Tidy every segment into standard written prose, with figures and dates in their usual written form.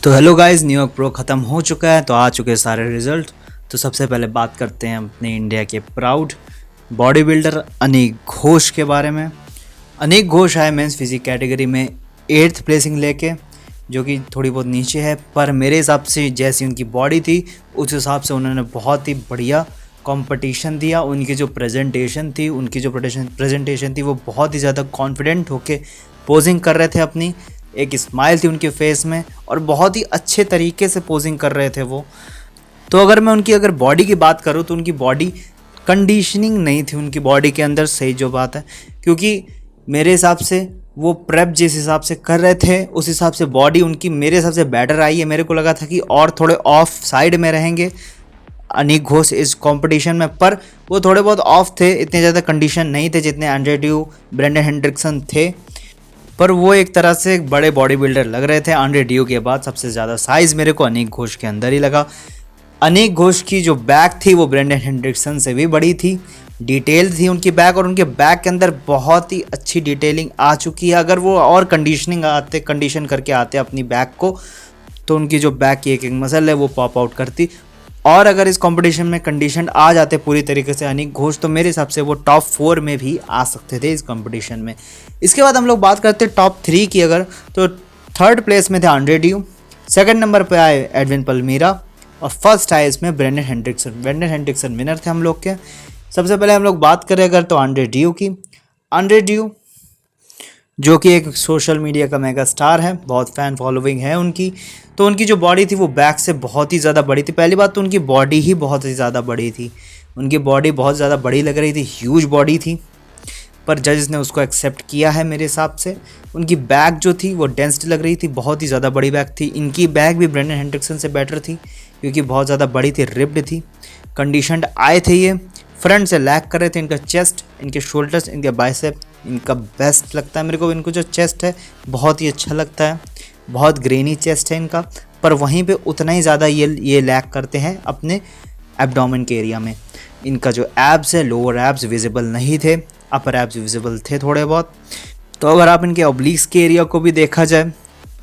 तो hello guys, New York pro ख़त्म हो चुका है तो आ चुके हैं सारे रिजल्ट। तो सबसे पहले बात करते हैं अपने इंडिया के proud body builder Aneek Ghosh के बारे में। अनीक घोष आए मेंस फिजिक कैटेगरी में 8th प्लेसिंग लेके, जो कि थोड़ी बहुत नीचे है, पर मेरे हिसाब से जैसी उनकी बॉडी थी उस हिसाब से उन्होंने बहुत ही बढ़िया कंपटीशन दिया। उनकी जो प्रेजेंटेशन थी वो बहुत ही ज़्यादा कॉन्फिडेंट होके पोजिंग कर रहे थे, अपनी एक स्माइल थी उनके फेस में और बहुत ही अच्छे तरीके से पोजिंग कर रहे थे वो। तो अगर मैं उनकी बॉडी की बात करूँ तो उनकी बॉडी कंडीशनिंग नहीं थी उनकी बॉडी के अंदर, सही जो बात है, क्योंकि मेरे हिसाब से वो प्रेप जिस हिसाब से कर रहे थे उस हिसाब से बॉडी उनकी मेरे हिसाब से बेटर आई है। मेरे को लगा था कि और थोड़े ऑफ साइड में रहेंगे अनीक घोष इस कंपटीशन में, पर वो थोड़े बहुत ऑफ थे, इतने ज़्यादा कंडीशन नहीं थे जितने एंड्रे ड्यू, ब्रेंडन हेंड्रिक्सन थे। पर वो एक तरह से एक बड़े बॉडी बिल्डर लग रहे थे। एंड्रे ड्यू के बाद सबसे ज़्यादा साइज़ मेरे को अनीक घोष के अंदर ही लगा। अनीक घोष की जो बैक थी वो ब्रेंडन हेंड्रिक्सन से भी बड़ी थी, डिटेल थी उनकी बैक, और उनके बैक के अंदर बहुत ही अच्छी डिटेलिंग आ चुकी है। अगर वो और कंडीशन करके आते अपनी बैक को तो उनकी जो बैक की एक मसल है वो पॉप आउट करती। और अगर इस कंपटीशन में कंडीशन आ जाते पूरी तरीके से अनीक घोष तो मेरे हिसाब से वो टॉप 4 में भी आ सकते थे इस कंपटीशन में। इसके बाद हम लोग बात करते हैं टॉप 3 की, अगर तो 3rd प्लेस में थे एंड्रे ड्यू, 2nd नंबर पे आए एडविन पल्मीरा और फर्स्ट आए इसमें ब्रेंडन हेंड्रिक्सन विनर थे हम लोग के। सबसे पहले हम लोग बात करें अगर तो एंड्रे ड्यू की। एंड्रे ड्यू जो कि एक सोशल मीडिया का मेगा स्टार है, बहुत फ़ैन फॉलोइंग है उनकी। तो उनकी जो बॉडी थी वो बैक से बहुत ही ज़्यादा बड़ी थी। पहली बात तो उनकी बॉडी ही बहुत ही ज़्यादा बड़ी थी, उनकी बॉडी बहुत ज़्यादा बड़ी लग रही थी, ह्यूज बॉडी थी, पर जजेस ने उसको एक्सेप्ट किया है मेरे हिसाब से। उनकी बैक जो थी वो डेंस्ड लग रही थी, बहुत ही ज़्यादा बड़ी बैक थी। इनकी बैक भी ब्रेंडन हेंड्रिक्सन से बेटर थी क्योंकि बहुत ज़्यादा बड़ी थी, रिप्ड थी, कंडीशनड आए थे ये। फ्रंट से लैग कर रहे थे, इनका चेस्ट, इनके शोल्डर्स, इनके बाइसेप इनका बेस्ट लगता है मेरे को। इनको जो चेस्ट है बहुत ही अच्छा लगता है, बहुत ग्रेनी चेस्ट है इनका, पर वहीं पे उतना ही ज़्यादा ये लैग करते हैं अपने एब्डोमेन के एरिया में। इनका जो एब्स है, लोअर एब्स विजिबल नहीं थे, अपर एब्स विजिबल थे थोड़े बहुत। तो अगर आप इनके ऑब्लिक्स के एरिया को भी देखा जाए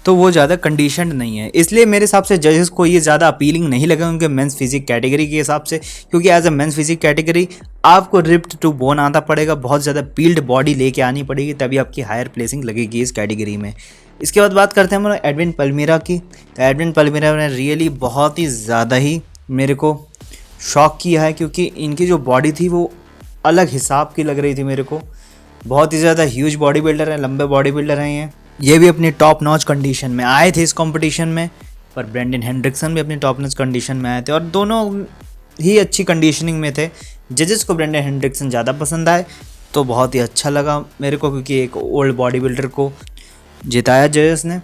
तो वो ज़्यादा कंडीशनड नहीं है, इसलिए मेरे हिसाब से जजेस को ये ज़्यादा अपीलिंग नहीं लगा उनके मेंस फिजिक कैटेगरी के हिसाब से, क्योंकि as a men's physique category आपको रिप्ड टू बोन आना पड़ेगा, बहुत ज़्यादा बिल्ड बॉडी लेके आनी पड़ेगी, तभी आपकी हायर प्लेसिंग लगेगी इस कैटेगरी में। इसके बाद बात करते हैं हम एडविन पल्मीरा की। तो एडविन पल्मीरा ने रियली बहुत ही ज़्यादा ही मेरे को शॉक किया है, क्योंकि इनकी जो बॉडी थी वो अलग हिसाब की लग रही थी मेरे को। बहुत ही ज़्यादा ह्यूज बॉडी बिल्डर हैं, लंबे बॉडी बिल्डर हैं ये भी अपनी टॉप नॉच कंडीशन में आए थे इस कंपटीशन में, पर ब्रेंडन हेंड्रिक्सन भी अपनी टॉप नॉच कंडीशन में आए थे और दोनों ही अच्छी कंडीशनिंग में थे। जजेस को ब्रेंडन हेंड्रिक्सन ज़्यादा पसंद आए तो बहुत ही अच्छा लगा मेरे को, क्योंकि एक ओल्ड बॉडी बिल्डर को जिताया जजेस ने।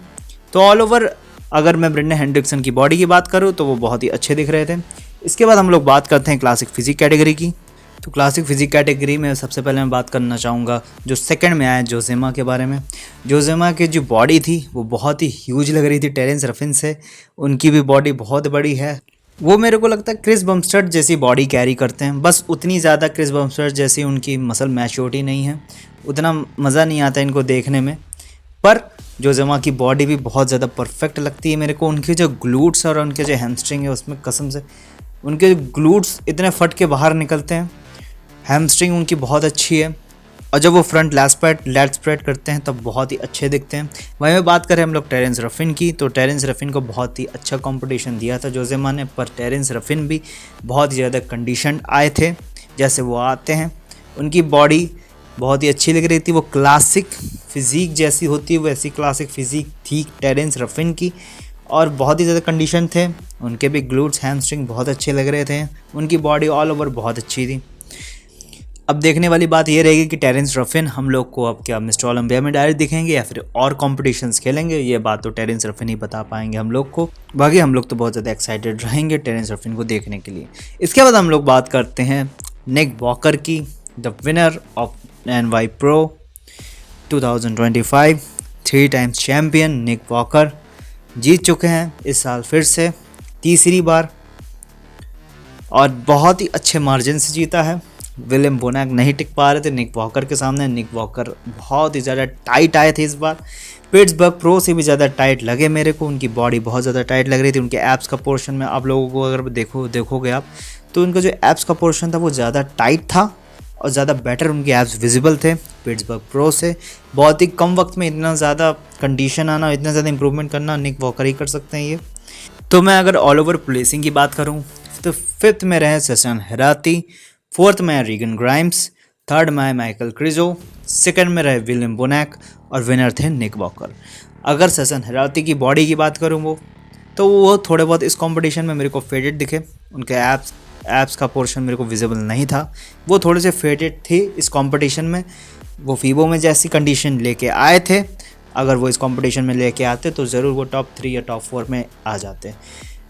तो ऑल ओवर अगर मैं ब्रेंडन हेंड्रिक्सन की बॉडी की बात करूँ तो वो बहुत ही अच्छे दिख रहे थे। इसके बाद हम लोग बात करते हैं क्लासिक फिजिक कैटेगरी की। तो क्लासिक फिजिक कैटेगरी में सबसे पहले मैं बात करना चाहूँगा जो 2nd में आया जोसेमा के बारे में। जोसेमा की जो बॉडी थी वो बहुत ही ह्यूज लग रही थी टेरेंस रफिन से, उनकी भी बॉडी बहुत बड़ी है। वो मेरे को लगता है क्रिस बमस्टड जैसी बॉडी कैरी करते हैं, बस उतनी ज़्यादा क्रिस बमस्टड जैसी उनकी मसल मैच्योरिटी नहीं है, उतना मज़ा नहीं आता इनको देखने में। पर जोसेमा की बॉडी भी बहुत ज़्यादा परफेक्ट लगती है मेरे को। उनके जो ग्लूट्स और उनके जो हैमस्ट्रिंग है उसमें कसम से उनके ग्लूट्स इतने फट के बाहर निकलते हैं, हैमस्ट्रिंग उनकी बहुत अच्छी है, और जब वो फ्रंट लैट स्प्रेड करते हैं तब बहुत ही अच्छे दिखते हैं। वहीं में बात करें हम लोग टेरेंस रफिन की, तो टेरेंस रफिन को बहुत ही अच्छा कंपटीशन दिया था जोसेमा ने, पर टेरेंस रफिन भी बहुत ही ज़्यादा कंडीशन आए थे जैसे वो आते हैं। उनकी बॉडी बहुत ही अच्छी लग रही थी, वो क्लासिक फिज़ीक जैसी होती है वैसी क्लासिक फिज़ीक थी टेरेंस रफिन की, और बहुत ही ज़्यादा कंडीशन थे। उनके भी ग्लूट्स हैमस्ट्रिंग बहुत अच्छे लग रहे थे, उनकी बॉडी ऑल ओवर बहुत अच्छी थी। अब देखने वाली बात ये रहेगी कि टेरेंस रफिन हम लोग को अब क्या मिस्टर ओलंपिया में डायरेक्ट दिखेंगे या फिर और कॉम्पिटिशन्स खेलेंगे, ये बात तो टेरेंस रफिन ही बता पाएंगे हम लोग को। बाकी हम लोग तो बहुत ज़्यादा एक्साइटेड रहेंगे टेरेंस रफिन को देखने के लिए। इसके बाद हम लोग बात करते हैं निक वॉकर की, the winner of NY Pro 2025, 3 times champion Nick Walker जीत चुके हैं इस साल फिर से तीसरी बार, और बहुत ही अच्छे मार्जिन से जीता है। विलियम बोनैक नहीं टिक पा रहे थे निक वॉकर के सामने। निक वॉकर बहुत ही ज़्यादा टाइट आए थे इस बार, पिट्सबर्ग प्रो से भी ज़्यादा टाइट लगे मेरे को। उनकी बॉडी बहुत ज़्यादा टाइट लग रही थी। उनके एब्स का पोर्शन में आप लोगों को अगर देखोगे आप, तो उनका जो एब्स का पोर्शन था वो ज़्यादा टाइट था और ज़्यादा बेटर उनके एब्स विजिबल थे पिट्सबर्ग प्रो से। बहुत ही कम वक्त में इतना ज़्यादा कंडीशन आना, इतना ज़्यादा इंप्रूवमेंट करना निक वॉकर ही कर सकते हैं ये। तो मैं अगर ऑल ओवर प्लेसिंग की बात करूं तो 5th में रहे सेसन हेराती, 4th में रीगन ग्राइम्स, 3rd में माइकल क्रिजो, 2nd में रहे विलियम बोनैक और विनर थे निक वॉकर। अगर सेसन हेराती की बॉडी की बात करूं वो थोड़े बहुत इस कंपटीशन में मेरे को फेडेड दिखे। उनके एब्स का पोर्शन मेरे को विजिबल नहीं था, वो थोड़े से फेडेड थे इस कंपटीशन में। वो फीबो में जैसी कंडीशन लेके आए थे, अगर वो इस कंपटीशन में लेके आते तो ज़रूर वो टॉप 3 या टॉप 4 में आ जाते।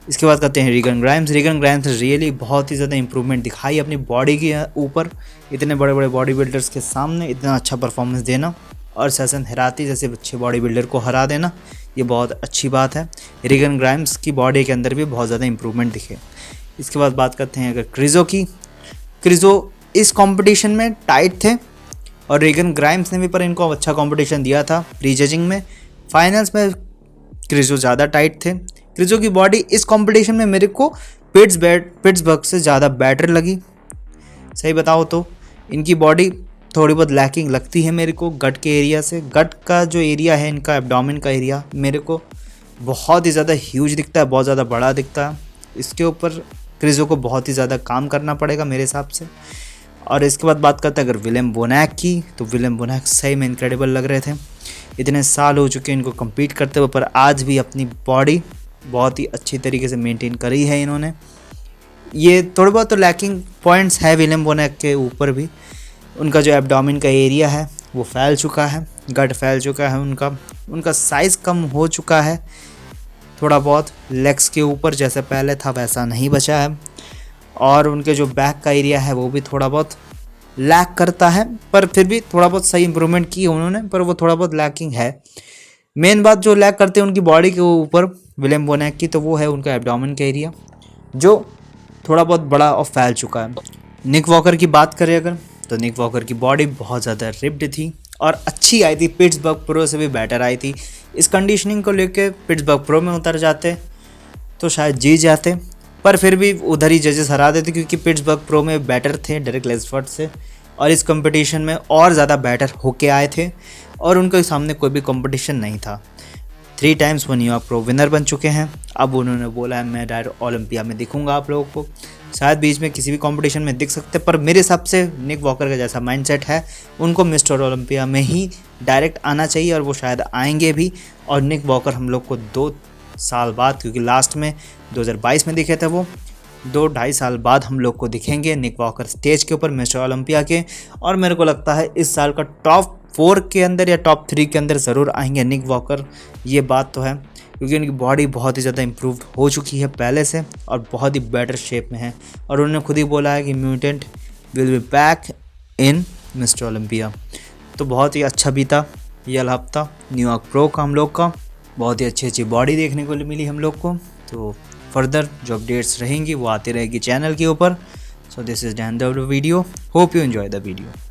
इसके बाद करते हैं Reagan Grimes. Reagan Grimes really बहुत ही ज़्यादा इंप्रूवमेंट दिखाई अपनी बॉडी के ऊपर। इतने बड़े बड़े बॉडी बिल्डर्स के सामने इतना अच्छा परफॉर्मेंस देना और सेसन हेराती जैसे अच्छे बॉडी बिल्डर को हरा देना, ये बहुत अच्छी बात है। रीगन ग्राइम्स की बॉडी के अंदर भी बहुत ज़्यादा इंप्रूवमेंट दिखे। इसके बाद बात करते हैं अगर क्रिजो की। क्रिजो इस कंपटीशन में टाइट थे और रीगन ग्राइम्स ने भी पर इनको अच्छा कंपटीशन दिया था प्री जजिंग में। फाइनल्स में क्रिजो ज़्यादा टाइट थे। क्रिजो की बॉडी इस कंपटीशन में मेरे को पिट्सबर्ग से ज़्यादा बेटर लगी। सही बताओ तो इनकी बॉडी थोड़ी बहुत लैकिंग लगती है मेरे को गट के एरिया से। गट का जो एरिया है इनका, एब्डोमेन का एरिया, मेरे को बहुत ही ज़्यादा ह्यूज दिखता है, बहुत ज़्यादा बड़ा दिखता है। इसके ऊपर क्रिजो को बहुत ही ज़्यादा काम करना पड़ेगा मेरे हिसाब से। और इसके बाद बात करते हैं अगर विलियम बोनैक की, तो विलियम बोनैक सही में इनक्रेडिबल लग रहे थे। इतने साल हो चुके हैं इनको compete करते हुए, पर आज भी अपनी बॉडी बहुत ही अच्छी तरीके से मेंटेन करी है इन्होंने। ये थोड़े बहुत तो लैकिंग पॉइंट्स है विलियम बोनैक के ऊपर भी। उनका जो एब्डोमेन का एरिया है वो फैल चुका है, गट फैल चुका है, उनका साइज़ कम हो चुका है थोड़ा बहुत। लेग्स के ऊपर जैसे पहले था वैसा नहीं बचा है। और उनके जो बैक का एरिया है वो भी थोड़ा बहुत लैक करता है, पर फिर भी थोड़ा बहुत सही इंप्रूवमेंट की उन्होंने, पर वो थोड़ा बहुत लैकिंग है। मेन बात जो लैक करते हैं उनकी बॉडी के ऊपर विलियम बोनैक की, तो वो है उनका एब्डोमेन का एरिया जो थोड़ा बहुत बड़ा और फैल चुका है। निक वॉकर की बात करें अगर, तो निक वॉकर की बॉडी बहुत ज़्यादा रिप्ड थी और अच्छी आई थी, पिट्सबर्ग प्रो से भी बेटर आई थी। इस कंडीशनिंग को लेके पिट्सबर्ग प्रो में उतर जाते तो शायद जीत जाते, पर फिर भी उधर ही जजेस हरा देते क्योंकि पिट्सबर्ग प्रो में बेटर थे डेरेक लेसफर्ड से, और इस कंपटीशन में और ज़्यादा बेटर होके आए थे और उनके सामने कोई भी कंपटीशन नहीं था। 3 टाइम्स वो न्यूयॉर्क प्रो विनर बन चुके हैं। अब उन्होंने बोला है मैं डायरेक्ट ओलंपिया में दिखूंगा आप लोगों को। शायद बीच में किसी भी कंपटीशन में दिख सकते, पर मेरे हिसाब से निक वॉकर का जैसा माइंडसेट है उनको मिस्टर ओलंपिया में ही डायरेक्ट आना चाहिए और वो शायद आएंगे भी। और निक वॉकर हम लोग को 2 साल बाद, क्योंकि लास्ट में 2022 में दिखे थे वो, 2-2.5 साल बाद हम लोग को दिखेंगे निक वॉकर स्टेज के ऊपर मिस्टर ओलंपिया के। और मेरे को लगता है इस साल का टॉप 4 के अंदर या टॉप 3 के अंदर ज़रूर आएंगे निक वॉकर, ये बात तो है, क्योंकि उनकी बॉडी बहुत ही ज़्यादा इम्प्रूव हो चुकी है पहले से और बहुत ही बेटर शेप में है। और उन्होंने खुद ही बोला है कि mutant will be back in mister Olympia. तो बहुत ही अच्छा बीता ये हफ्ता न्यूयॉर्क प्रो का हम लोग का। बहुत ही अच्छी बॉडी देखने को मिली हम लोग को। तो फर्दर जो अपडेट्स रहेंगी वो आती रहेगी चैनल के ऊपर। So this is the end of the video. Hope you enjoy the video.